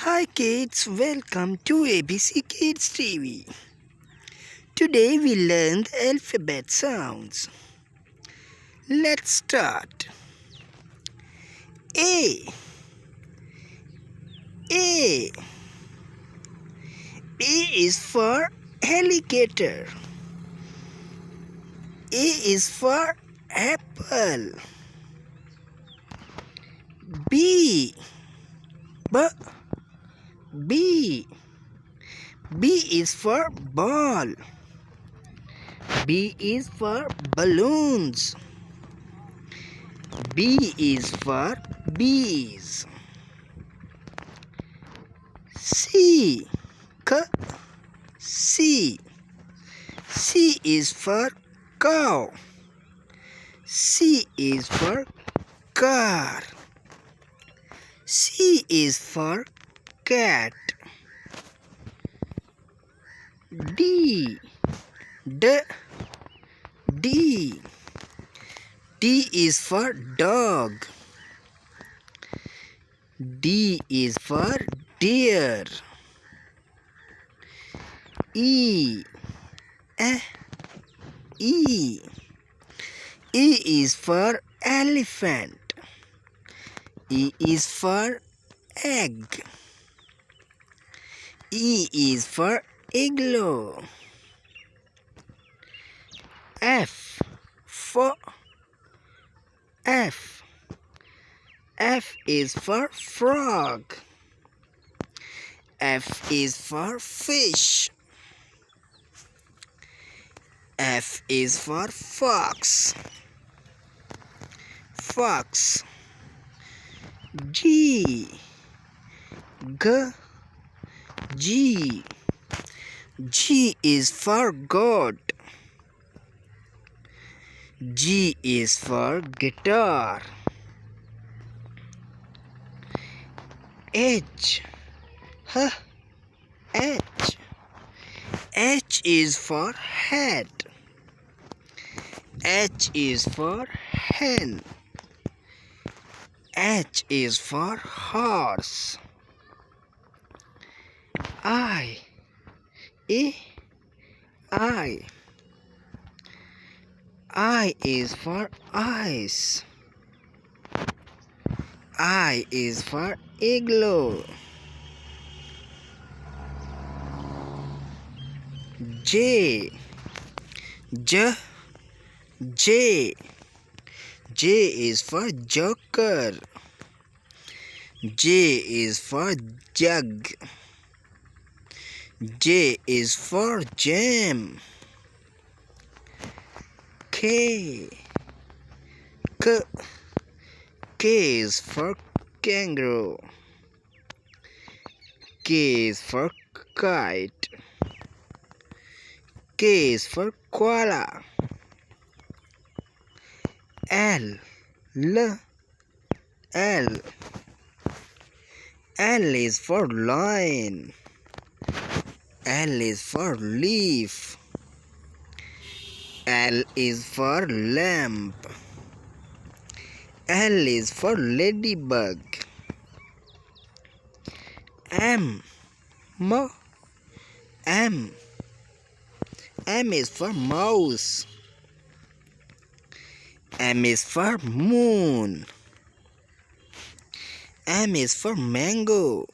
Hi kids, welcome to ABC Kids TV. Today we learn the alphabet sounds. Let's start. A. A. A is for alligator. A is for apple. B. B. B. B is for ball. B is for balloons. B is for bees. C. C. C is for cow. C is for car. C is for cat. D. D. D. D is for dog. D is for deer. E. E. E is for elephant. E is for egg. E is for igloo. F. F. F is for frog. F is for fish. F is for fox. Fox. G. G. G is for goat. G is for guitar. H. H. H is for hat. H is for hen. H is for horse. I. I is for ice. I is for igloo. J. J. J. J is for joker. J is for jug. J is for jam. K. K is for kangaroo. K is for kite. K is for koala. L. L is for lion. L is for leaf. L is for lamp. L is for ladybug. M. M is for mouse. M is for moon. M is for mango.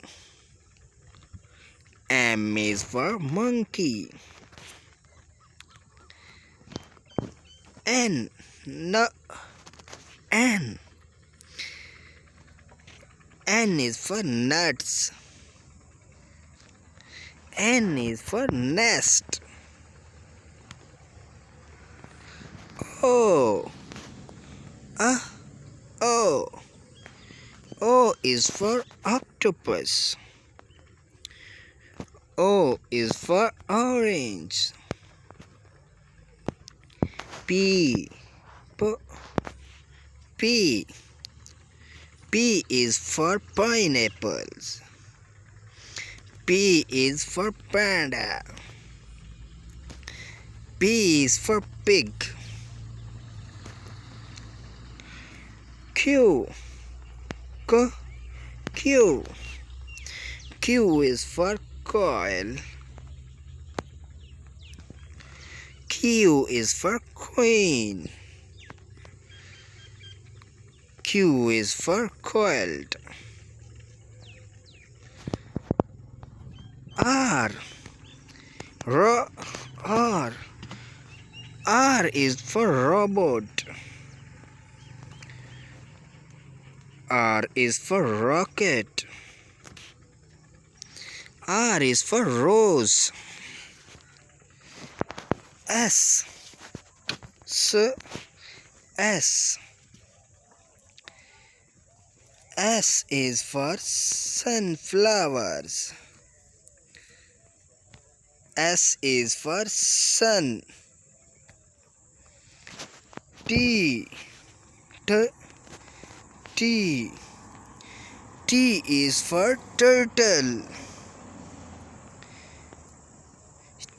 M is for monkey. N. N is for nuts. N is for nest. O. O is for octopus. O is for orange. P. P is for pineapples. P is for panda. P is for pig. Q. Q is for coil. Q is for queen. Q is for coiled. R. R. R. R is for robot. R is for rocket. R is for rose. S. S. S. S is for sunflowers. S is for sun. T. T. T. T is for turtle.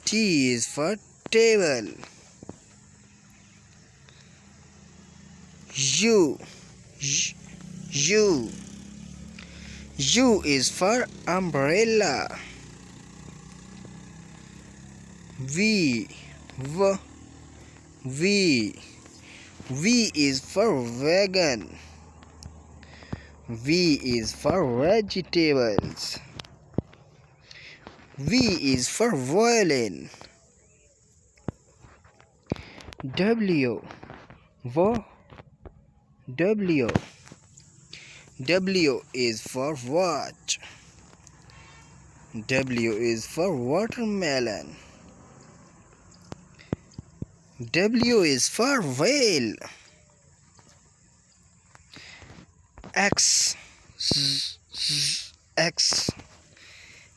T is for table. U. U. U is for umbrella. V. V. V. V is for wagon. V is for vegetables. V is for violin. W. W. W is for watch. W is for watermelon. W is for whale. X. X.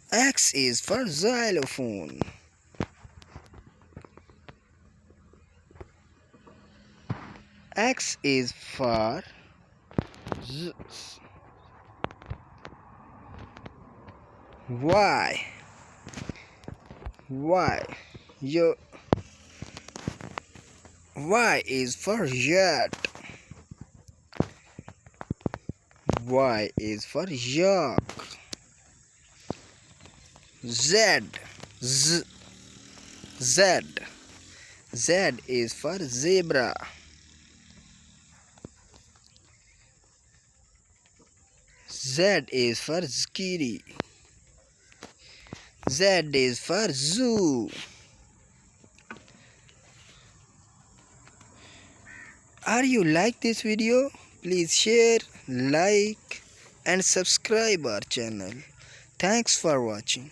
X is for xylophone. X is for Y. Y. Y is for yacht. Y is for yak. Z. Z. Z. Z is for zebra. Z is for skiri. Z is for zoo. Are you like this video? Please share, like and subscribe our channel. Thanks for watching.